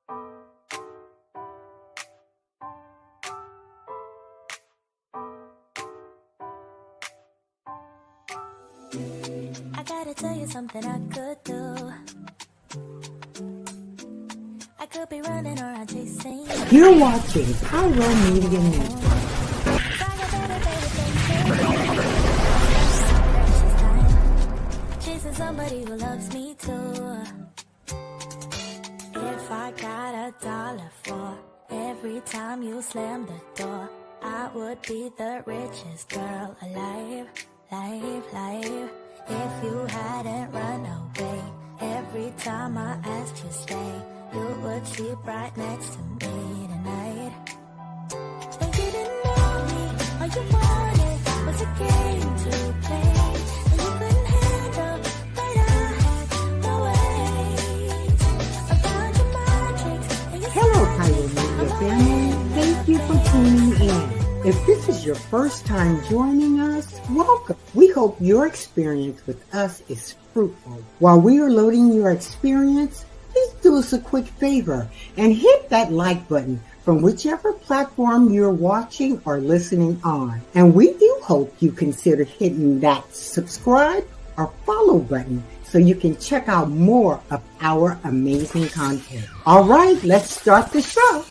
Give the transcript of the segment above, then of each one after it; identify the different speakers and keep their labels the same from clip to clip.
Speaker 1: I gotta tell you something I could do. I could be running around chasing.
Speaker 2: You're watching Pyro Media Network.
Speaker 1: Chasing somebody who loves me too. If I got $1 for every time you slam the door, I would be the richest girl alive. If you hadn't run away every time I asked you stay, you would sleep right next to me tonight. And you didn't know me, all you wanted was a game to play, and you couldn't handle that I had no ways. I found your magic and you
Speaker 2: Hello, Pyro Media family. Thank you for tuning in. If this is your first time joining us, welcome. We hope your experience with us is fruitful. While we are loading your experience, please do us a quick favor and hit that like button from whichever platform you're watching or listening on. And we do hope you consider hitting that subscribe or follow button so you can check out more of our amazing content. All right, let's start the show.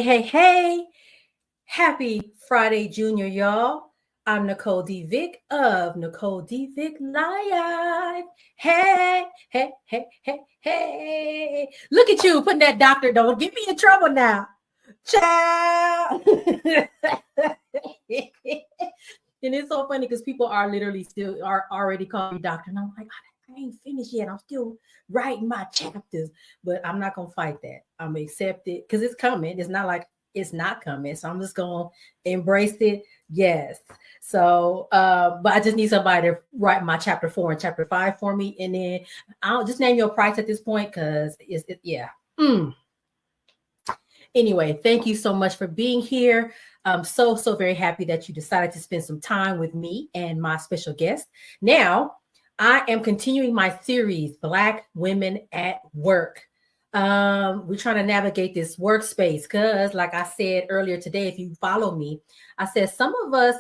Speaker 3: Hey. Happy Friday, Junior, y'all. I'm Nicole D. Vick of Nicole D. Vick Live. Hey. Look at you putting that doctor, don't get me in trouble now. Child. And it's so funny because people are literally still are already calling me doctor. And I'm like, I ain't finished yet. I'm still writing my chapters, but I'm not going to fight that. I'm going to accept it because it's coming. It's not like it's not coming. So I'm just going to embrace it. Yes. So, but I just need somebody to write my chapter 4 and chapter 5 for me. And then I'll just name your price at this point because yeah. Anyway, thank you so much for being here. I'm so very happy that you decided to spend some time with me and my special guest. Now, I am continuing my series, Black Women at Work. We're trying to navigate this workspace because, like I said earlier today, if you follow me, I said some of us,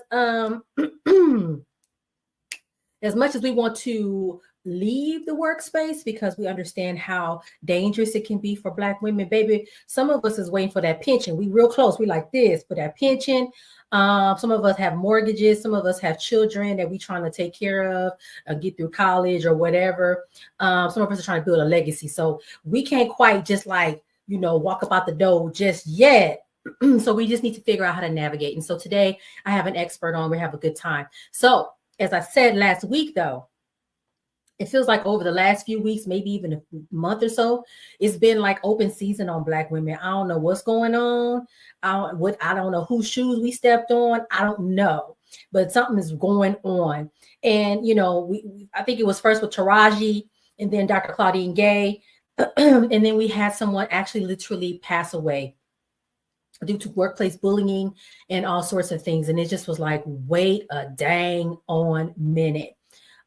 Speaker 3: as much as we want to leave the workspace because we understand how dangerous it can be for Black women, baby, some of us is waiting for that pension. We real close. We like this for that pension. Some of us have mortgages. Some of us have children that we trying to take care of, get through college or whatever. Some of us are trying to build a legacy. So we can't quite just walk about the door just yet. So we just need to figure out how to navigate. And so today I have an expert on. We have a good time. So as I said last week, though, it feels like over the last few weeks, maybe even a month or so, it's been like open season on Black women. I don't know what's going on. I don't know whose shoes we stepped on. I don't know, but something is going on. And, I think it was first with Taraji and then Dr. Claudine Gay. And then we had someone actually literally pass away due to workplace bullying and all sorts of things. And it just was like, wait a dang on minute.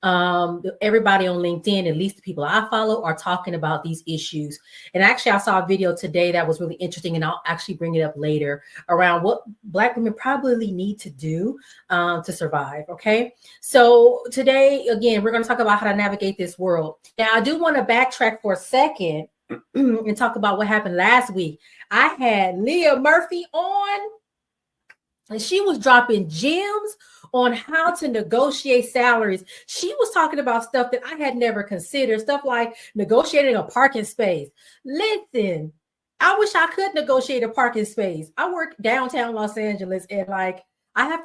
Speaker 3: Everybody on LinkedIn, at least the people I follow, are talking about these issues. And actually, I saw a video today that was really interesting, and I'll actually bring it up later around what Black women probably need to do to survive. Okay. So today, again, we're going to talk about how to navigate this world. Now, I do want to backtrack for a second and talk about what happened last week. I had Leah Murphy on, and she was dropping gems on how to negotiate salaries. She was talking about stuff that I had never considered, stuff like negotiating a parking space. Listen, I wish I could negotiate a parking space. I work downtown Los Angeles, and like I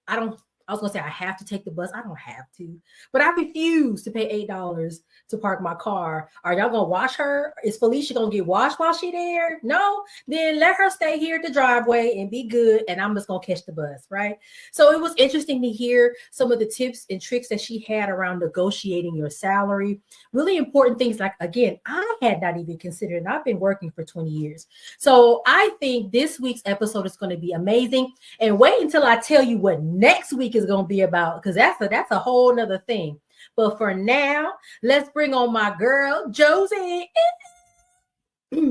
Speaker 3: don't. I was gonna say I have to take the bus. I don't have to, but I refuse to pay $8 to park my car. Are y'all gonna wash her? Is Felicia gonna get washed while she there? No, then let her stay here at the driveway and be good, and I'm just gonna catch the bus, right? So it was interesting to hear some of the tips and tricks that she had around negotiating your salary. Really important things like, again, I had not even considered, and I've been working for 20 years. So I think this week's episode is going to be amazing. And wait until I tell you what next week is going to be about, because that's a whole nother thing. But for now, let's bring on my girl, Josie. Hey,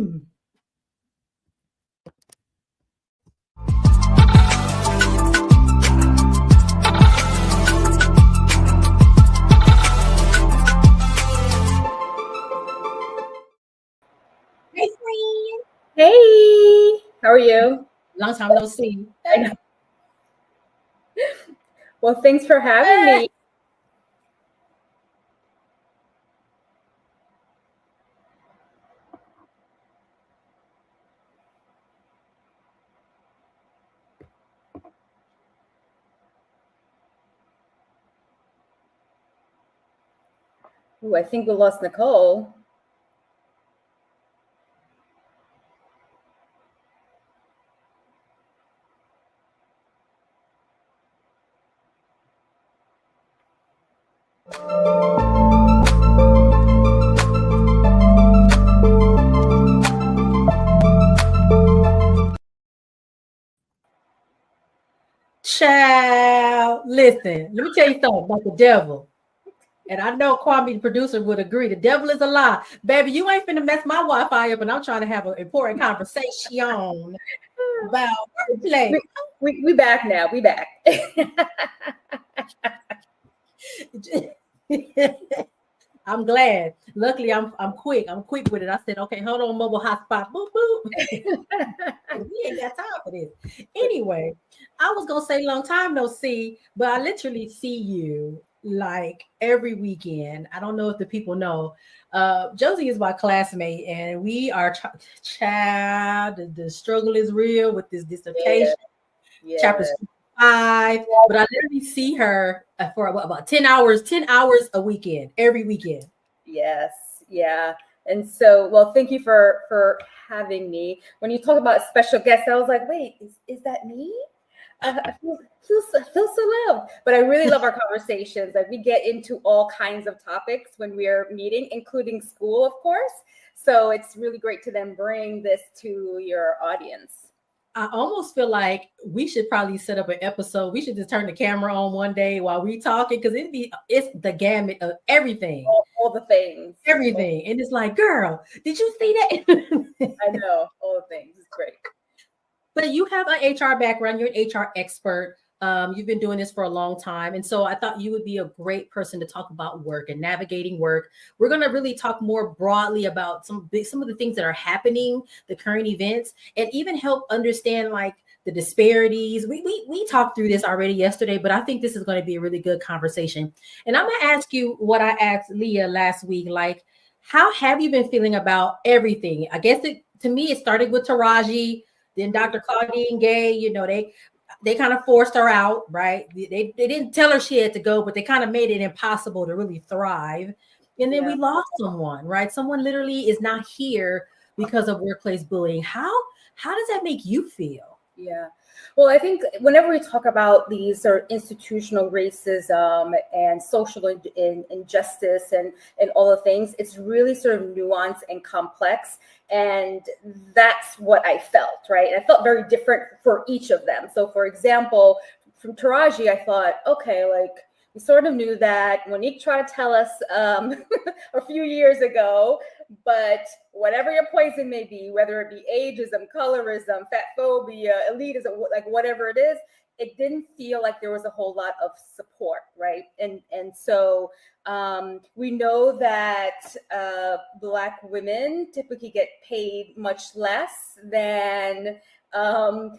Speaker 3: friend.
Speaker 4: Hey, how are you?
Speaker 3: Long time no see.
Speaker 4: I know. Well, thanks for having me. Ooh, I think we lost Nicole.
Speaker 3: Child, listen, let me tell you something about the devil. And I know Kwame, the producer, would agree. The devil is a lie. Baby, you ain't finna mess my Wi-Fi up, and I'm trying to have an important conversation about wordplay.
Speaker 4: We back now. We back.
Speaker 3: I'm glad. Luckily, I'm quick. I'm quick with it. I said, okay, hold on, mobile hotspot. Boop, boop. We ain't got time for this. Anyway, I was gonna say long time no see, but I literally see you like every weekend. I don't know if the people know. Josie is my classmate, and we are child. The struggle is real with this dissertation.
Speaker 4: Yeah.
Speaker 3: Chapter 5, but I literally see her for about 10 hours a weekend, every weekend.
Speaker 4: Yes, yeah. And so, well, thank you for having me. When you talk about special guests, I was like, wait, is that me? I feel so loved. But I really love our conversations. Like, we get into all kinds of topics when we are meeting, including school, of course. So it's really great to then bring this to your audience.
Speaker 3: I almost feel like we should probably set up an episode. We should just turn the camera on one day while we talking, because it's the gamut of everything.
Speaker 4: All the things.
Speaker 3: Everything. And it's like, girl, did you see that?
Speaker 4: I know, all the things. It's great.
Speaker 3: But you have an HR background. You're an HR expert. You've been doing this for a long time. And so I thought you would be a great person to talk about work and navigating work. We're going to really talk more broadly about some of the things that are happening, the current events, and even help understand like the disparities. We talked through this already yesterday, but I think this is going to be a really good conversation. And I'm going to ask you what I asked Leah last week, like, how have you been feeling about everything? I guess to me, it started with Taraji, then Dr. Claudine Gay, they kind of forced her out, right? They didn't tell her she had to go, but they kind of made it impossible to really thrive. And then we lost someone, right? Someone literally is not here because of workplace bullying. How does that make you feel?
Speaker 4: Yeah. Well, I think whenever we talk about these sort of institutional racism and social injustice and all the things, it's really sort of nuanced and complex. And that's what I felt, right? And I felt very different for each of them. So, for example, from Taraji, I thought, okay, like, we sort of knew that Monique tried to tell us a few years ago, but whatever your poison may be, whether it be ageism, colorism, fat phobia, elitism, like whatever it is, it didn't feel like there was a whole lot of support, right? And so we know that Black women typically get paid much less than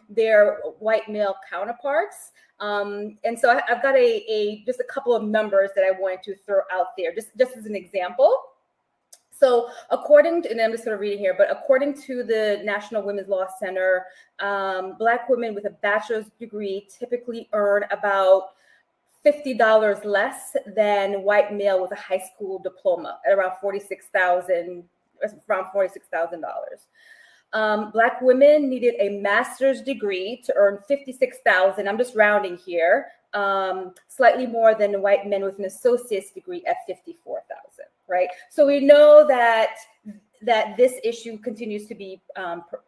Speaker 4: their white male counterparts. And so I've got just a couple of numbers that I wanted to throw out there, just as an example. So according to, and I'm just sort of reading here, but according to the National Women's Law Center, Black women with a bachelor's degree typically earn about $50 less than white male with a high school diploma, at around $46,000. Black women needed a master's degree to earn $56,000. I'm just rounding here, slightly more than white men with an associate's degree at $54,000. Right. So we know that this issue continues to be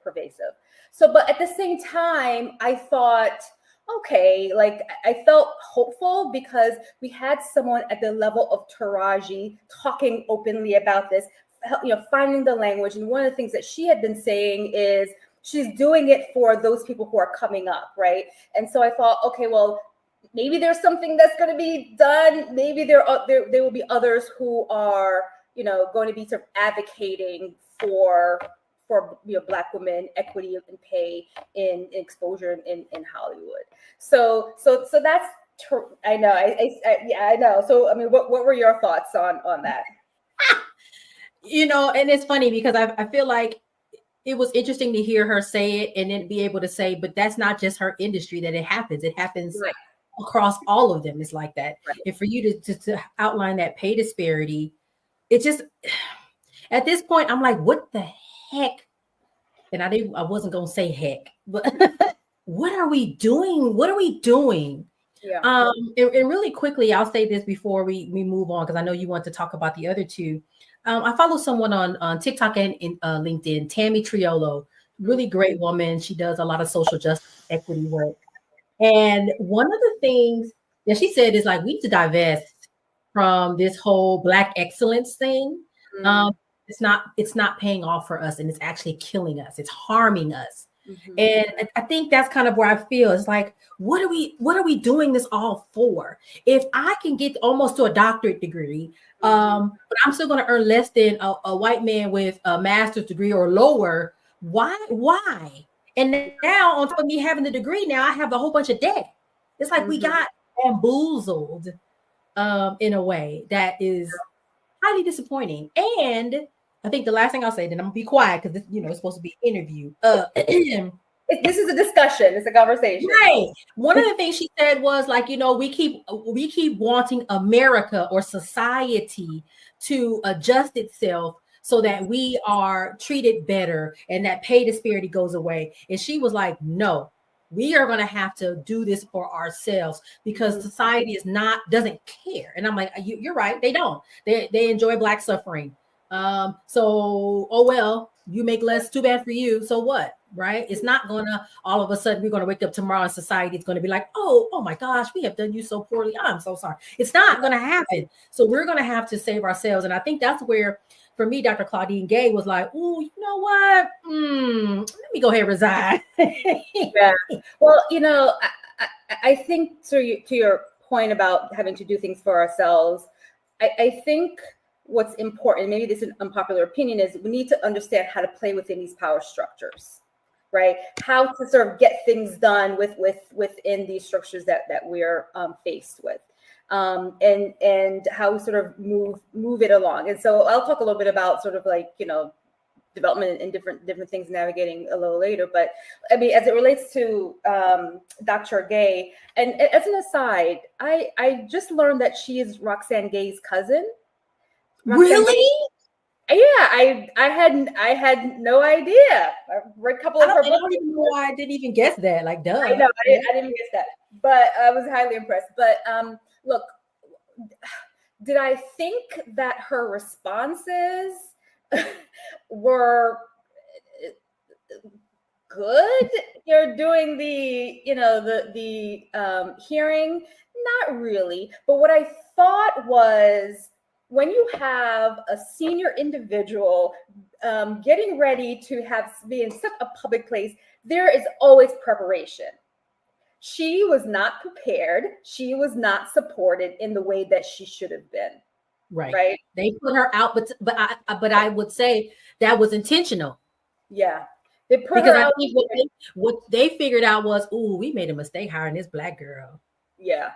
Speaker 4: pervasive. So, but at the same time, I thought, okay, like I felt hopeful because we had someone at the level of Taraji talking openly about this, finding the language. And one of the things that she had been saying is she's doing it for those people who are coming up. Right. And so I thought, okay, well, maybe there's something that's going to be done. Maybe there will be others who are, going to be sort of advocating for Black women equity and pay in exposure in Hollywood. So that's I know. I know. So I mean, what were your thoughts on that?
Speaker 3: And it's funny because I feel like it was interesting to hear her say it and then be able to say, but that's not just her industry that it happens. It happens. Right. Across all of them, it's like that. Right. And for you to outline that pay disparity, it just, at this point, I'm like, what the heck? And I wasn't going to say heck, but what are we doing? What are we doing? Yeah. And really quickly, I'll say this before we move on, because I know you want to talk about the other two. I follow someone on TikTok and LinkedIn, Tammy Triolo, really great woman. She does a lot of social justice equity work. And one of the things that she said is like, we need to divest from this whole Black excellence thing. Mm-hmm. It's not paying off for us, and it's actually killing us. It's harming us. Mm-hmm. And I think that's kind of where I feel. It's like, what are we doing this all for? If I can get almost to a doctorate degree, but I'm still going to earn less than a white man with a master's degree or lower, why? And now, on top of me having the degree, now I have a whole bunch of debt. It's like we got bamboozled in a way that is highly disappointing. And I think the last thing I'll say, then I'm gonna be quiet because it's supposed to be an interview.
Speaker 4: This is a discussion. It's a conversation.
Speaker 3: Right. One of the things she said was like, we keep wanting America or society to adjust itself so that we are treated better and that pay disparity goes away. And she was like, no, we are going to have to do this for ourselves because society doesn't care. And I'm like, you're right. They don't. They enjoy Black suffering. So, oh, well, you make less, too bad for you. So what? Right? It's not going to, all of a sudden, we're going to wake up tomorrow and society is going to be like, oh my gosh, we have done you so poorly. I'm so sorry. It's not going to happen. So we're going to have to save ourselves. And I think that's where, for me, Dr. Claudine Gay was like, oh, you know what? Let me go ahead and resign.
Speaker 4: Yeah. Well, I think to your point about having to do things for ourselves, I think what's important, maybe this is an unpopular opinion, is we need to understand how to play within these power structures, right? How to sort of get things done within these structures that we're faced with. And how we sort of move it along. And so I'll talk a little bit about sort of like, development and different things navigating a little later. But I mean, as it relates to Dr. Gay, and as an aside, I just learned that she is Roxane Gay's cousin.
Speaker 3: Really?
Speaker 4: Yeah, I had no idea. I read a couple of her books.
Speaker 3: I don't even know why I didn't even guess that. Like, duh.
Speaker 4: I know, I didn't guess that, but I was highly impressed. But look, did I think that her responses were good? You're doing the hearing, not really. But what I thought was, when you have a senior individual getting ready to be in such a public place, there is always preparation. She was not prepared. She was not supported in the way that she should have been.
Speaker 3: Right. They put her out, but I would say that was intentional.
Speaker 4: Yeah. They put her out.
Speaker 3: I think what they figured out was, we made a mistake hiring this Black girl.
Speaker 4: Yeah.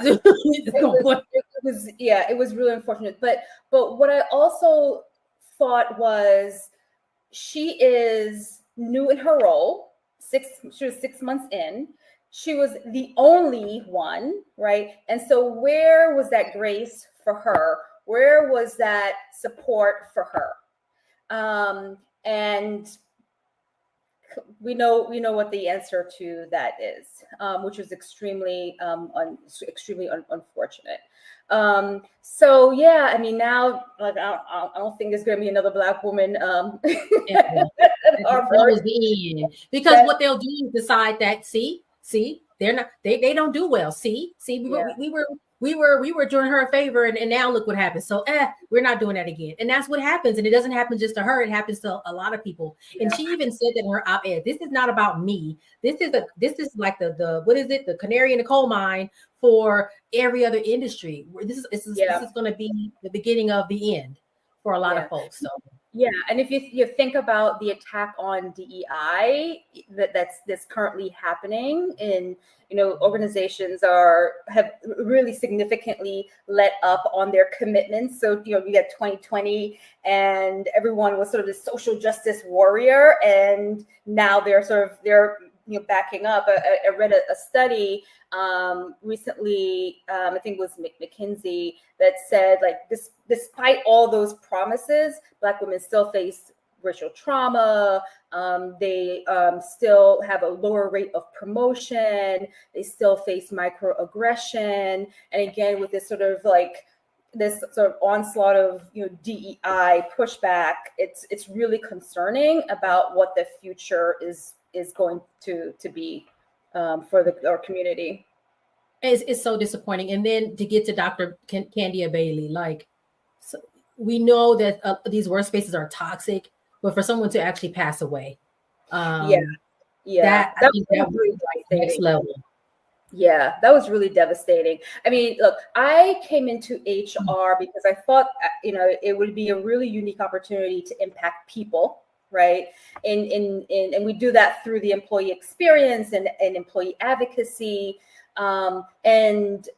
Speaker 3: What?
Speaker 4: It was really unfortunate. But what I also thought was, she is new in her role. She was 6 months in. She was the only one, right? And so where was that grace for her? Where was that support for her? And we know what the answer to that is, which was extremely unfortunate. So yeah, I mean, now, like, I don't think there's going to be another Black woman at Harvard.
Speaker 3: That was the end. Because what they'll do is decide that, see, they're not, they don't do well. See, we were doing her a favor, and now look what happens. So we're not doing that again. And that's what happens. And it doesn't happen just to her, it happens to a lot of people. And she even said that in her op-ed, this is not about me. This is like the what is it, the canary in the coal mine for every other industry. This is going to be the beginning of the end for a lot of folks. So
Speaker 4: yeah, and if you think about the attack on DEI that's currently happening in, organizations have really significantly let up on their commitments. So you got 2020, and everyone was sort of this social justice warrior, and now they're backing up. I read a study recently, I think it was McKinsey, that said, like, despite all those promises, Black women still face racial trauma. They still have a lower rate of promotion. They still face microaggression. And again, with this sort of onslaught of DEI pushback, it's really concerning about what the future is going to be for our community.
Speaker 3: It's so disappointing. And then to get to Dr. Candia Bailey, so we know that these workspaces are toxic, but for someone to actually pass away, that was really next level.
Speaker 4: Yeah, that was really devastating. I mean, look, I came into HR because I thought, it would be a really unique opportunity to impact people, right? And we do that through the employee experience and employee advocacy. And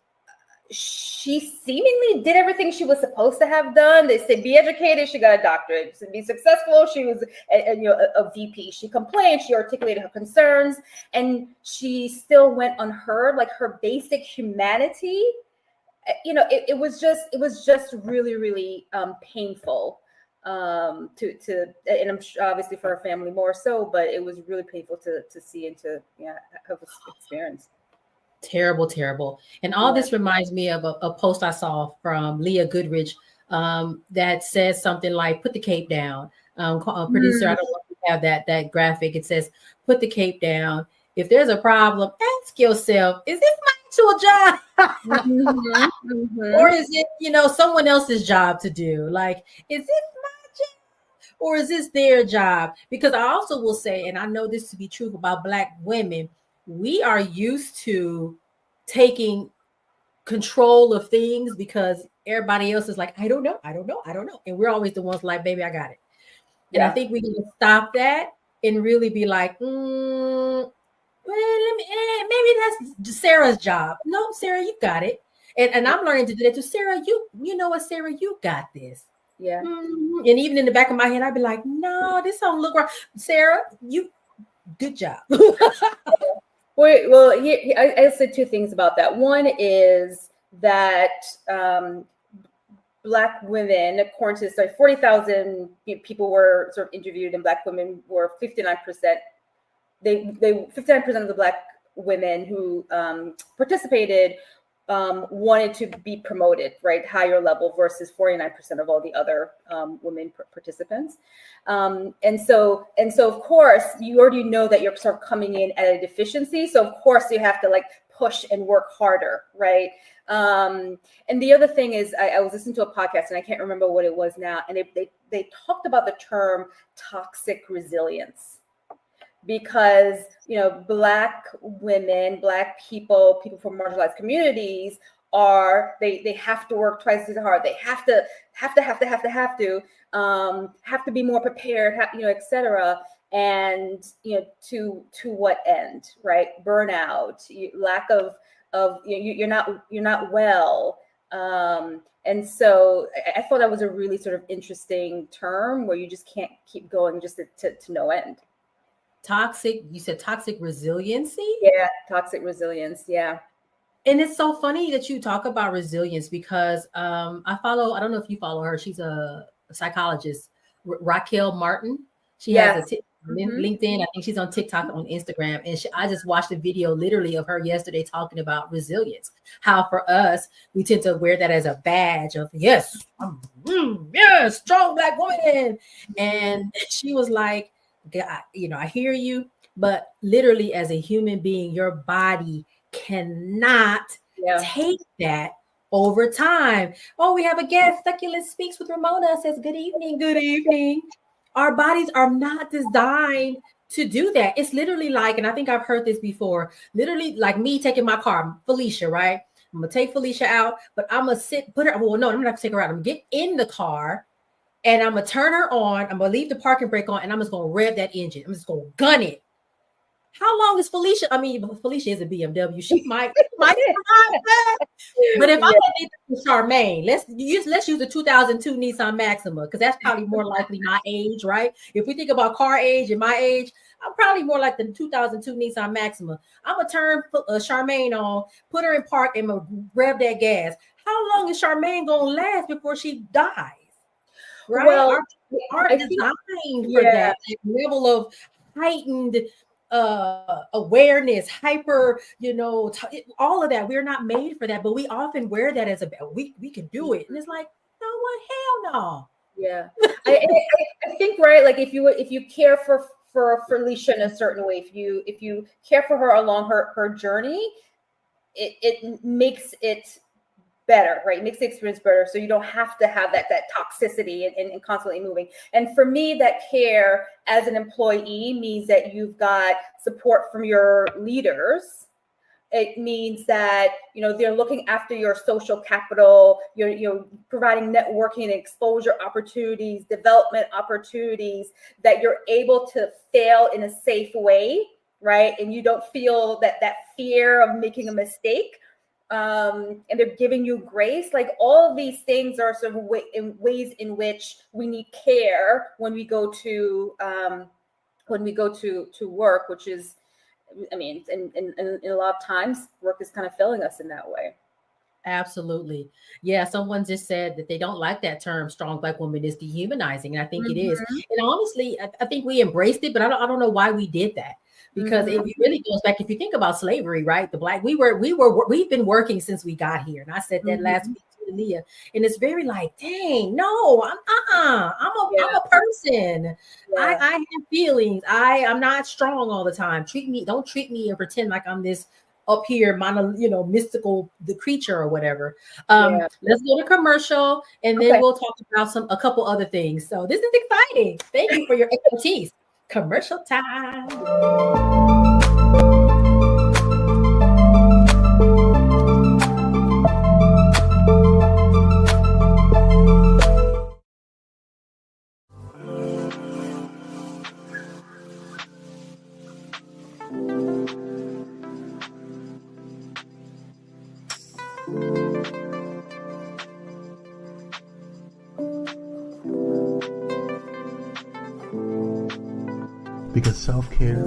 Speaker 4: she seemingly did everything she was supposed to have done. They said, be educated, she got a doctorate. To be successful, she was a VP. She complained, she articulated her concerns, and she still went unheard. Like, her basic humanity, it was just really, really painful to and I'm sure obviously for her family more so, but it was really painful to see and to have experience.
Speaker 3: Terrible. And all this reminds me of a post I saw from Leah Goodrich that says something like, put the cape down. Producer, I don't know if you have that graphic. It says, put the cape down. If there's a problem, ask yourself, is this my actual job? Or is it, someone else's job to do? Like, is this my job or is this their job? Because I also will say, and I know this to be true about Black women, we are used to taking control of things because everybody else is like, I don't know. And we're always the ones like, baby, I got it. And I think we can stop that and really be like, well, maybe that's Sarah's job. No, Sarah, you got it. And I'm learning to do that too. Sarah, you know what, Sarah, you got this.
Speaker 4: Yeah.
Speaker 3: And even in the back of my head, I'd be like, no, this don't look right. Sarah, good job.
Speaker 4: Well, I said two things about that. One is that Black women, according to 40,000 people were sort of interviewed, and Black women were 59%. 59% of the Black women who participated wanted to be promoted, right, higher level, versus 49% of all the other women participants. And so of course you already know that you're sort of coming in at a deficiency. So of course you have to push and work harder, right? And the other thing is, I was listening to a podcast and I can't remember what it was now, and they talked about the term toxic resilience. Because Black women, Black people from marginalized communities they have to work twice as hard. They have to be more prepared, et cetera. And to what end, right? Burnout, lack of you're not well. And so I thought that was a really sort of interesting term where you just can't keep going just to no end.
Speaker 3: Toxic, you said toxic resiliency?
Speaker 4: Yeah, toxic resilience. Yeah.
Speaker 3: And it's so funny that you talk about resilience because I don't know if you follow her. She's a psychologist, Raquel Martin. She has a LinkedIn. I think she's on TikTok, on Instagram. And I just watched a video literally of her yesterday talking about resilience. How for us, we tend to wear that as a badge of, yes, yes, strong Black woman. And she was like, I hear you, but literally as a human being, your body cannot take that over time. Oh, we have a guest. Succulent Speaks with Ramona says, good evening. Good evening. Our bodies are not designed to do that. It's literally like, and I think I've heard this before, literally like me taking my car, Felicia, right? I'm going to take Felicia out, but I'm going to I'm not going to take her out. I'm going to get in the car and I'm going to turn her on. I'm going to leave the parking brake on and I'm just going to rev that engine. I'm just going to gun it. How long is Felicia? I mean, Felicia is a BMW. She might survive that. But if I'm going to Charmaine, let's use the 2002 Nissan Maxima, because that's probably more likely my age, right? If we think about car age and my age, I'm probably more like the 2002 Nissan Maxima. I'm going to turn Charmaine on, put her in park, and rev that gas. How long is Charmaine going to last before she dies? Right?
Speaker 4: Well,
Speaker 3: our designed for that level of heightened awareness, hyper, all of that. We're not made for that, but we often wear that as we can do it. And it's like, no, what? Hell no.
Speaker 4: Yeah. I think, right, like if you care for Felicia in a certain way, if you care for her along her journey, it makes it better, right? It makes the experience better. So you don't have to have that toxicity and constantly moving. And for me, that care as an employee means that you've got support from your leaders. It means that, they're looking after your social capital, you're providing networking and exposure opportunities, development opportunities, that you're able to fail in a safe way, right? And you don't feel that fear of making a mistake. And they're giving you grace. Like all of these things are sort of ways in which we need care when we go to work, which is, I mean, in a lot of times work is kind of failing us in that way.
Speaker 3: Absolutely. Yeah. Someone just said that they don't like that term strong Black woman is dehumanizing. And I think it is. And honestly, I think we embraced it, but I don't know why we did that. Because it really goes back, if you think about slavery, right? The Black, we've been working since we got here. And I said that last week to Leah. And it's very like, dang, no, I'm a person. Yeah. I have feelings. I'm not strong all the time. Don't treat me and pretend like I'm this up here, mystical, the creature or whatever. Let's go to commercial and then we'll talk about a couple other things. So this is exciting. Thank you for your expertise. Commercial time.
Speaker 5: Because self-care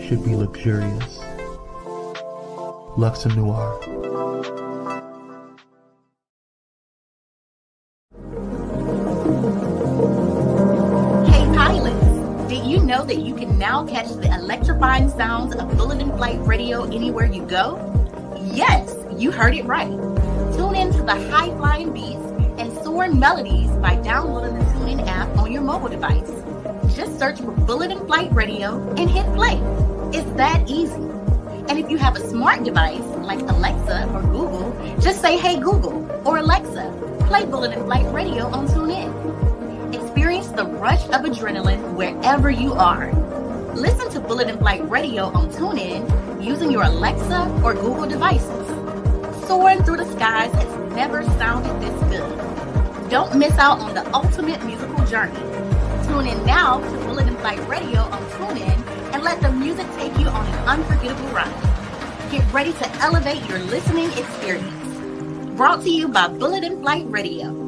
Speaker 5: should be luxurious. Luxe and Noir.
Speaker 6: Hey pilots, did you know that you can now catch the electrifying sounds of Bulletin Flight Radio anywhere you go? Yes, you heard it right. Tune in to the high-flying beats and soaring melodies by downloading the TuneIn app on your mobile device. Just search for Bulletin Flight Radio and hit play. It's that easy. And if you have a smart device like Alexa or Google, just say, hey Google or Alexa, play Bulletin Flight Radio on TuneIn. Experience the rush of adrenaline wherever you are. Listen to Bulletin Flight Radio on TuneIn using your Alexa or Google devices. Soaring through the skies has never sounded this good. Don't miss out on the ultimate musical journey. Tune in now to Bulletin Flight Radio on TuneIn and let the music take you on an unforgettable ride. Get ready to elevate your listening experience. Brought to you by Bullet in Flight Radio.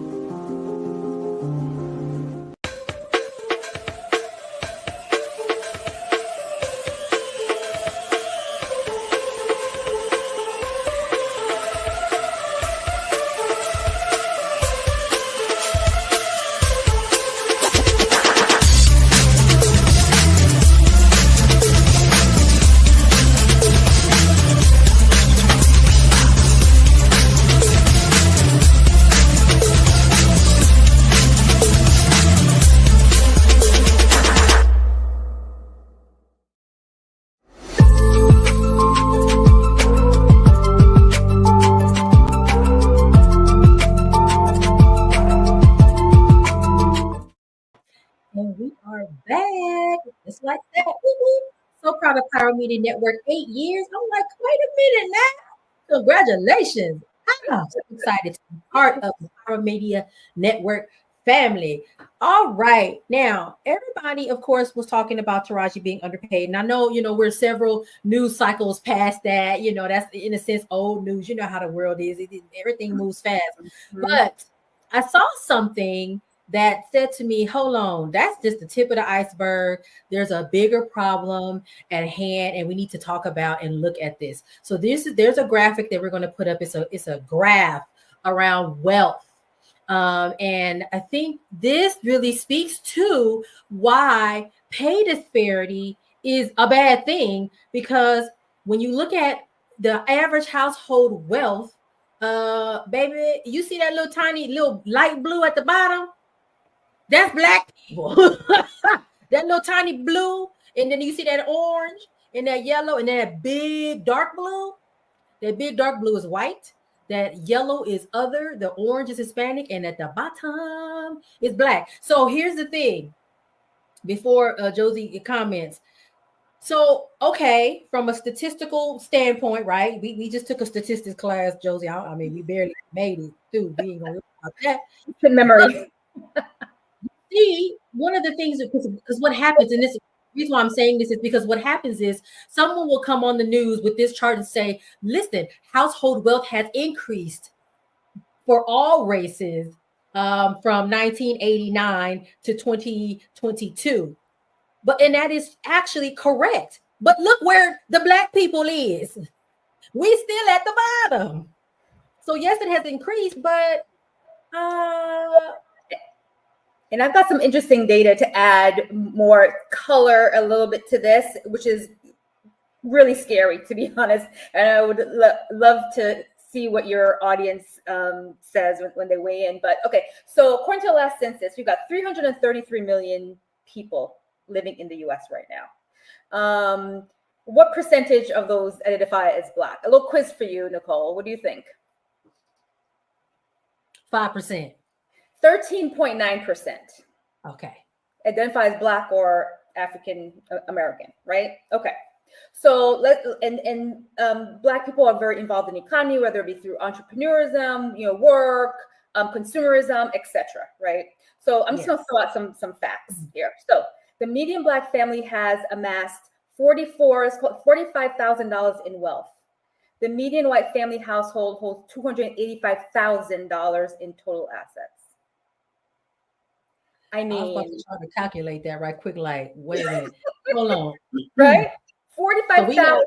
Speaker 3: And we are back. Just like that. So proud of Pyro Media Network. 8 years. I'm like, wait a minute now. Congratulations. I'm so excited to be part of the Pyro Media Network family. All right. Now, everybody, of course, was talking about Taraji being underpaid. And I know, we're several news cycles past that. That's in a sense old news. You know how the world is. Everything moves fast. Mm-hmm. But I saw something that said to me, hold on, that's just the tip of the iceberg. There's a bigger problem at hand, and we need to talk about and look at this. So there's a graphic that we're going to put up. It's a graph around wealth. And I think this really speaks to why pay disparity is a bad thing, because when you look at the average household wealth, baby, you see that little tiny little light blue at the bottom? That's Black people. That little tiny blue, and then you see that orange and that yellow and that big dark blue. That big dark blue is white. That yellow is other. The orange is Hispanic, and at the bottom is Black. So here's the thing. Before Josie comments. So, okay, from a statistical standpoint, right? We just took a statistics class, Josie. I mean, we barely made it through. We ain't gonna look about that.
Speaker 4: Good memory.
Speaker 3: See, one of the things, because what happens, and this the reason why I'm saying this is because what happens is someone will come on the news with this chart and say, listen, household wealth has increased for all races from 1989 to 2022. And that is actually correct. But look where the Black people is. We still at the bottom. So yes, it has increased, but
Speaker 4: and I've got some interesting data to add more color a little bit to this, which is really scary, to be honest. And I would love to see what your audience says when they weigh in. But okay, so according to the last census, we've got 333 million people living in the US right now. What percentage of those identify as Black? A little quiz for you, Nicole. What do you think?
Speaker 3: 5%.
Speaker 4: 13.9%.
Speaker 3: Okay.
Speaker 4: Identify as Black or African American, right? Okay. So Black people are very involved in the economy, whether it be through entrepreneurism, work, consumerism, etc. Right? So I'm just going to throw out some facts here. So the median Black family has amassed $45,000 in wealth. The median white family household holds $285,000 in total assets. I mean,
Speaker 3: I was about to try to calculate that right quick. Like, wait a minute, hold on.
Speaker 4: Right, 45,000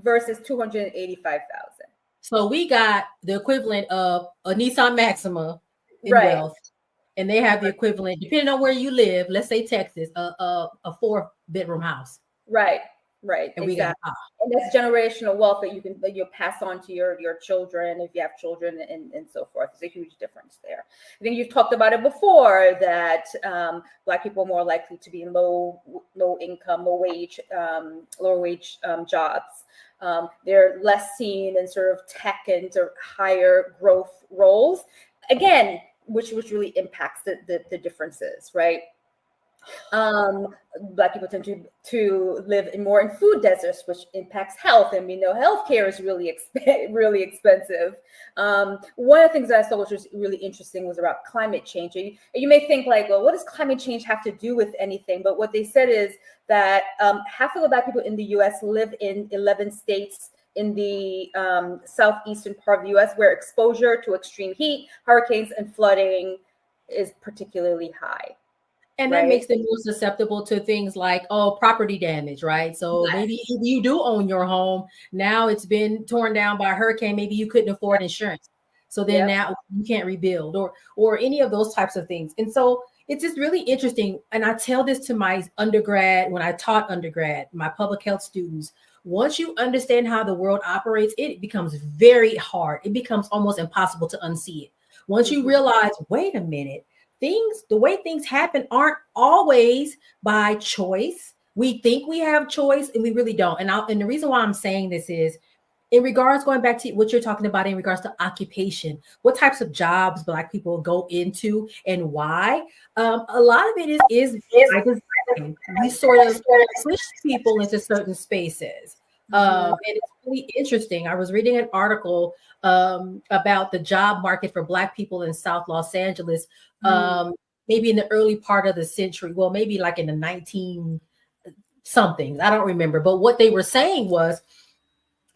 Speaker 4: versus 285,000.
Speaker 3: So we got the equivalent of a Nissan Maxima in wealth, and they have the equivalent, depending on where you live. Let's say Texas, a 4-bedroom house.
Speaker 4: Right.
Speaker 3: And
Speaker 4: exactly. And that's generational wealth that you'll pass on to your children if you have children and so forth. It's a huge difference there. I think you've talked about it before that Black people are more likely to be in low income, lower wage jobs. They're less seen in sort of tech and sort of higher growth roles. Again, which really impacts the differences, right? Black people tend to live more in food deserts, which impacts health, and we know healthcare is really expensive. One of the things that I saw which was really interesting was about climate change. You may think like, well, what does climate change have to do with anything? But what they said is that half of the Black people in the U.S. live in 11 states in the southeastern part of the U.S., where exposure to extreme heat, hurricanes, and flooding is particularly high.
Speaker 3: And
Speaker 4: right?
Speaker 3: that makes them more susceptible to things like, property damage, right? So maybe if you do own your home, now it's been torn down by a hurricane, maybe you couldn't afford insurance. So then now you can't rebuild or any of those types of things. And so it's just really interesting. And I tell this to my undergrad, when I taught undergrad, my public health students, once you understand how the world operates, it becomes very hard. It becomes almost impossible to unsee it. Once you realize, wait a minute, the way things happen aren't always by choice. We think we have choice and we really don't. And the reason why I'm saying this is, in regards, going back to what you're talking about in regards to occupation, what types of jobs Black people go into and why. A lot of it is by design. We sort of push people into certain spaces. And it's really interesting. I was reading an article about the job market for Black people in South Los Angeles, maybe in the early part of the century. Well, maybe like in the 19 somethings. I don't remember. But what they were saying was,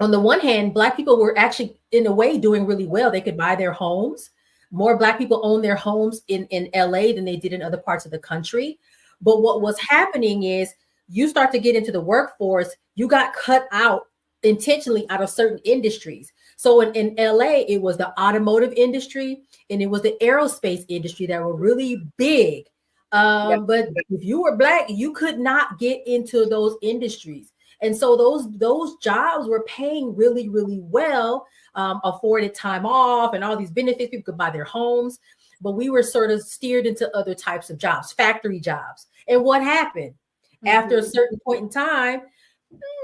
Speaker 3: on the one hand, Black people were actually, in a way, doing really well. They could buy their homes. More Black people own their homes in LA than they did in other parts of the country. But what was happening is, you start to get into the workforce, you got cut out intentionally out of certain industries. So in LA, it was the automotive industry and it was the aerospace industry that were really big. But if you were Black, you could not get into those industries. And so those jobs were paying really, really well, afforded time off and all these benefits. People could buy their homes, but we were sort of steered into other types of jobs, factory jobs. And what happened? After a certain point in time,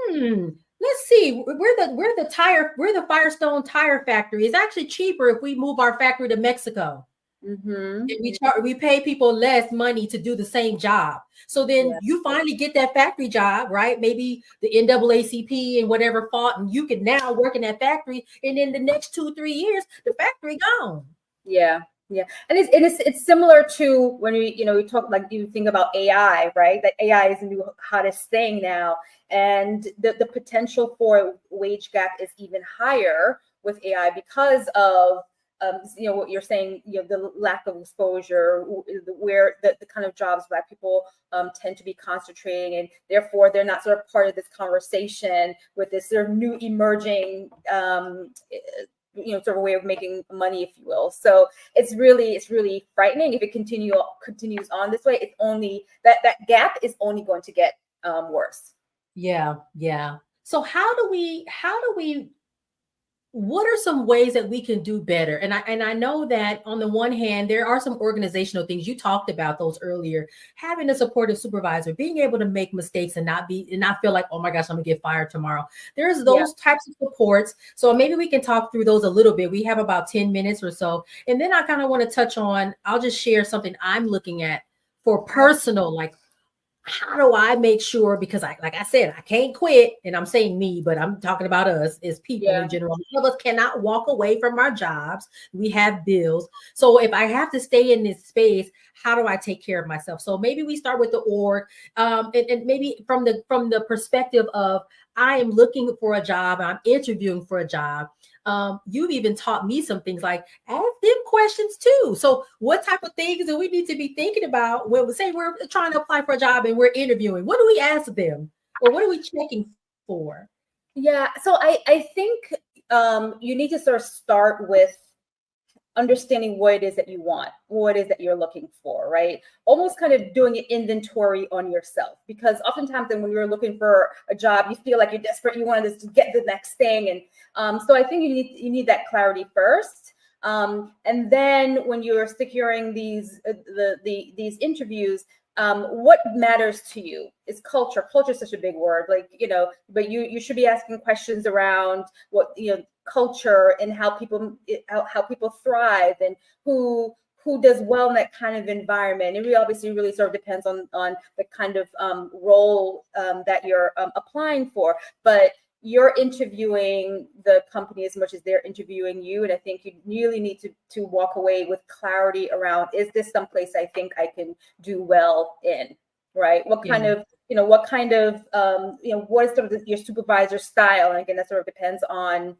Speaker 3: let's see, we're the Firestone tire factory. It's actually cheaper if we move our factory to Mexico. We pay people less money to do the same job. So then you finally get that factory job, right? Maybe the NAACP and whatever fought, and you can now work in that factory. And in the next 2-3 years, the factory gone.
Speaker 4: Yeah. And it's similar to when we talk, like, you think about AI, right? That AI is the new hottest thing now. And the potential for wage gap is even higher with AI because of what you're saying, the lack of exposure, where the kind of jobs Black people tend to be concentrating, and therefore they're not sort of part of this conversation with this sort of new emerging sort of way of making money, if you will. So it's really frightening if it continues on this way. It's only that gap is only going to get worse. Yeah.
Speaker 3: So how do we what are some ways that we can do better? And I know that on the one hand, there are some organizational things. You talked about those earlier, having a supportive supervisor, being able to make mistakes and not feel like, oh my gosh, I'm gonna get fired tomorrow. There's those types of supports. So maybe we can talk through those a little bit. We have about 10 minutes or so. And then I kind of want to touch on, I'll just share something I'm looking at for personal, like, how do I make sure, because like I said, I can't quit, and I'm saying me, but I'm talking about us as people in general. Some of us cannot walk away from our jobs. We have bills. So if I have to stay in this space, how do I take care of myself? So maybe we start with the org, and maybe from the perspective of, I am looking for a job, I'm interviewing for a job. You've even taught me some things, like ask them questions too. So what type of things do we need to be thinking about when we say we're trying to apply for a job and we're interviewing? What do we ask them, or what are we checking for?
Speaker 4: Yeah, so I think you need to sort of start with understanding what it is that you want, what it is that you're looking for, right? Almost kind of doing an inventory on yourself, because oftentimes when you're looking for a job, you feel like you're desperate, you want to get the next thing. And so I think you need that clarity first. And then when you're securing these interviews, what matters to you is culture. Culture is such a big word, but you should be asking questions around what, culture and how people thrive, and who does well in that kind of environment. And obviously really sort of depends on the kind of role that you're applying for, but you're interviewing the company as much as they're interviewing you. And I think you really need to walk away with clarity around, is this someplace I think I can do well in? right? What kind of, what is sort of your supervisor style? And again, that sort of depends on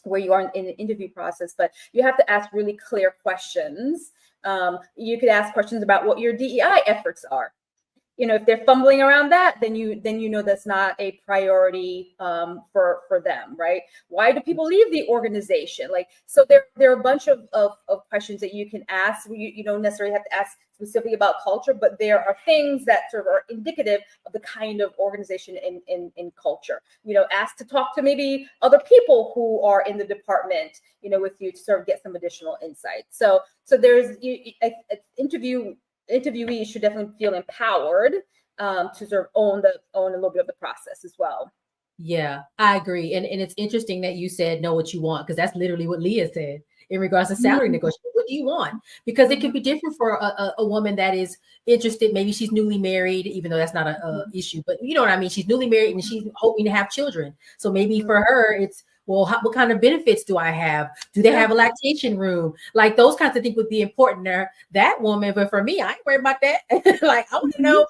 Speaker 4: where you are in the interview process, but you have to ask really clear questions. You could ask questions about what your DEI efforts are. If they're fumbling around that, then you know that's not a priority for them, right? Why do people leave the organization? So there are a bunch of questions that you can ask. You don't necessarily have to ask specifically about culture, but there are things that sort of are indicative of the kind of organization in culture. Ask to talk to maybe other people who are in the department, with you to sort of get some additional insight. So there's interviewees should definitely feel empowered to sort of own a little bit of the process as well.
Speaker 3: Yeah, I agree. And it's interesting that you said know what you want, because that's literally what Leah said in regards to salary negotiation. What do you want? Because it could be different for a woman that is interested. Maybe she's newly married, even though that's not a issue, but you know what I mean? She's newly married and she's hoping to have children. So maybe for her, it's, well, what kind of benefits do I have? Do they have a lactation room? Like those kinds of things would be important there. That woman, but for me, I ain't worried about that. Like I want to know,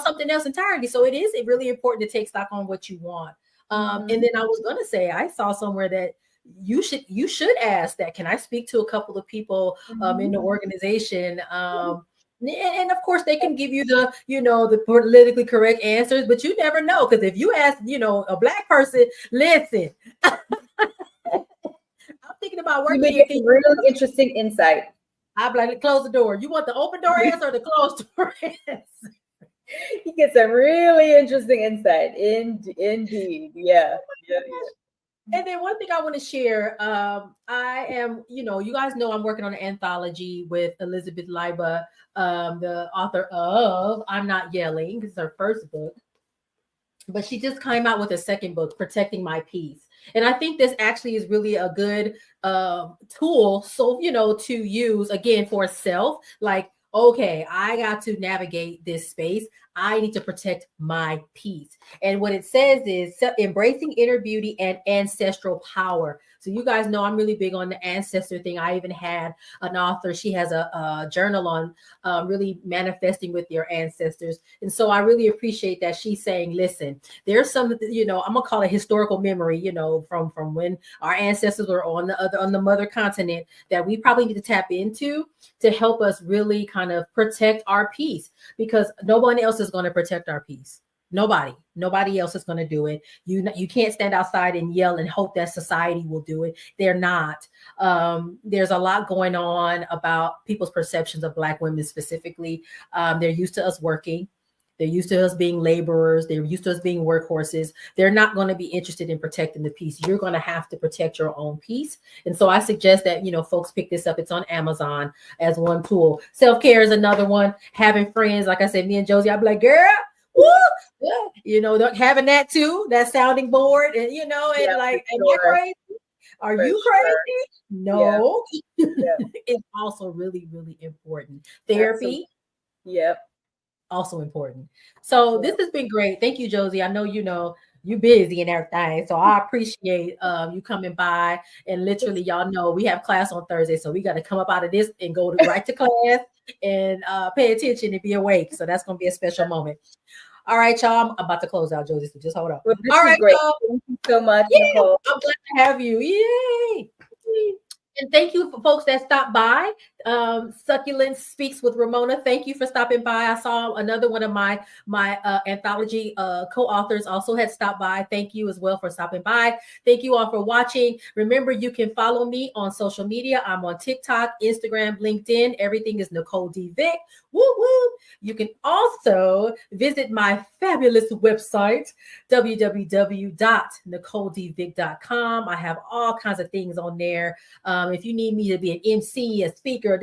Speaker 3: something else entirely. So it is really important to take stock on what you want. And then I was going to say, I saw somewhere that you should ask that. Can I speak to a couple of people in the organization? And of course, they can give you the politically correct answers, but you never know, because if you ask, a Black person, listen, I'm thinking about working.
Speaker 4: You make a really interesting insight.
Speaker 3: I'm like, close the door. You want the open door answer or the closed door answer?
Speaker 4: He gets a really interesting insight. Indeed, yeah.
Speaker 3: And then one thing I want to share, I am, you guys know I'm working on an anthology with Elizabeth Leiba, the author of I'm Not Yelling. It's her first book. But she just came out with a second book, Protecting My Peace. And I think this actually is really a good tool. So, to use, again, for self, like, okay, I got to navigate this space. I need to protect my peace. And what it says is embracing inner beauty and ancestral power. So you guys know I'm really big on the ancestor thing. I even had an author. She has a journal on really manifesting with your ancestors. And so I really appreciate that she's saying, listen, there's some, I'm gonna call it historical memory, from when our ancestors were on the mother continent, that we probably need to tap into to help us really kind of protect our peace, because no one else is going to protect our peace. Nobody else is going to do it. You can't stand outside and yell and hope that society will do it. They're not. There's a lot going on about people's perceptions of Black women specifically. They're used to us working. They're used to us being laborers. They're used to us being workhorses. They're not going to be interested in protecting the peace. You're going to have to protect your own peace. And so I suggest that, folks pick this up. It's on Amazon as one tool. Self-care is another one. Having friends, like I said, me and Josie, I'd be like, girl, woo! Having that too, that sounding board, and and like, am I crazy? Are you crazy? No. Yeah. It's also really, really important. Therapy.
Speaker 4: Yep.
Speaker 3: Also important. So this has been great. Thank you, Josie. I know you're busy and everything, so I appreciate you coming by. And literally, y'all know we have class on Thursday, so we got to come up out of this and go right to class and pay attention and be awake. So that's going to be a special moment. All right, y'all. I'm about to close out, Josie, so just hold on.
Speaker 4: Well,
Speaker 3: all right,
Speaker 4: great. Thank you so much, Nicole.
Speaker 3: I'm glad to have you. Yay! And thank you for folks that stopped by. Succulent Speaks with Ramona. Thank you for stopping by. I saw another one of my anthology co-authors also had stopped by. Thank you as well for stopping by. Thank you all for watching. Remember, you can follow me on social media. I'm on TikTok, Instagram, LinkedIn. Everything is Nicole D. Vick. Woo woo. You can also visit my fabulous website, www.nicoledvick.com. I have all kinds of things on there. If you need me to be an MC, a speaker,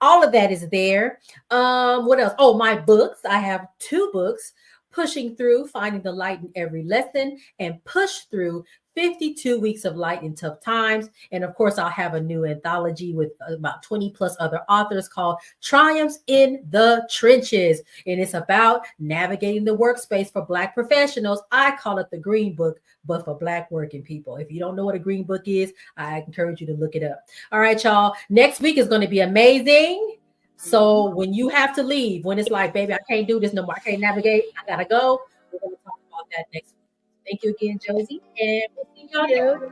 Speaker 3: all of that is there. What else? Oh, my books. I have 2 books, Pushing Through, Finding the Light in Every Lesson, and Push Through, 52 Weeks of Light in Tough Times. And of course, I'll have a new anthology with about 20 plus other authors called Triumphs in the Trenches. And it's about navigating the workspace for Black professionals. I call it the Green Book, but for Black working people. If you don't know what a Green Book is, I encourage you to look it up. All right, y'all. Next week is going to be amazing. So when you have to leave, when it's like, baby, I can't do this no more, I can't navigate, I gotta go, we're going to talk about that next week. Thank you again, Josie, and we'll see y'all next week.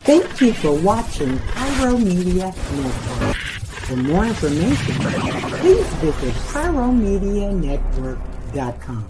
Speaker 2: Thank you for watching Pyro Media Network. For more information, please visit pyromedianetwork.com.